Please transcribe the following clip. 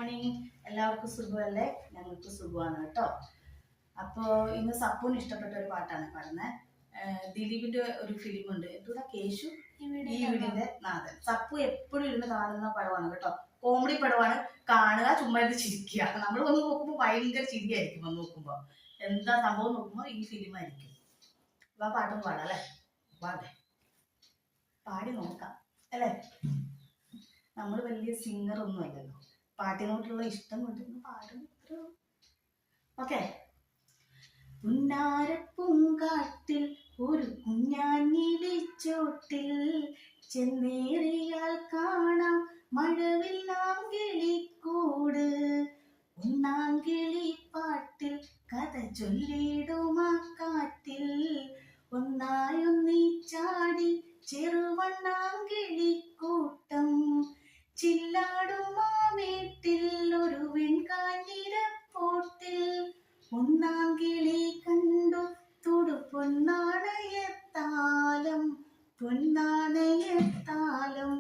Morning. എല്ലാവർക്കും സുഖമല്ലേ? ഞങ്ങൾക്ക് സുഖമാണ് കേട്ടോ. അപ്പോൾ ഇന്ന് സപ്പുവിന് ഇഷ്ടപ്പെട്ട ഒരു പാട്ടാണ് പാടുന്നത്. ദിലീപിന്റെ ഒരു ഫിലിം ഉണ്ട്, എന്തുകൂടെ കേശു ഈ വീടിന്റെ നാഥൻ. സപ്പു എപ്പോഴും ഇരുന്ന് കാണുന്ന പടമാണ് കേട്ടോ. കോമഡി പടമാണ്. കാണുക, ചുമ്മാ ഇത് ചിരിക്കുക. നമ്മൾ വന്ന് നോക്കുമ്പോൾ ഭയങ്കര ചിരിയായിരിക്കും. വന്ന് നോക്കുമ്പോൾ എന്താ സംഭവം നോക്കുമ്പോൾ ഈ ഫിലിം ആയിരിക്കും. ആ പാട്ടും പാടാം അല്ലേ? പാടേ, പാടി നോക്കാം അല്ലേ? നമ്മൾ വലിയ സിംഗർ ഒന്നും അല്ലല്ലോ. പാട്ടിനോട്ടുള്ള ഇഷ്ടം കൊണ്ടൊന്ന് പാടും. ഓക്കെ. പുന്നാരപ്പൂങ്കാട്ടിൽ ഒരു കുഞ്ഞാഞ്ഞിലിച്ചോട്ടിൽ ചെന്നേറിയാൽ കാണാം മഴവില്ലാങ്കിളിക്കൂട്. ഒന്നാങ്കിളി പാട്ടിൽ കഥ ചൊല്ലിടുമാ കാറ്റിൽ ഒന്നായൊന്നിച്ചാടി ചെറുവണ്ണാങ്കിളിക്കൂട്ടം. ചില്ലാടുമാ വീട്ടിൽ ഒരു വെൺകാഞ്ഞിരപ്പോട്ടിൽ ഒന്നാങ്കിളി കണ്ടു തൊടു പൊന്നാണയത്താലം പൊന്നാണയത്താലം.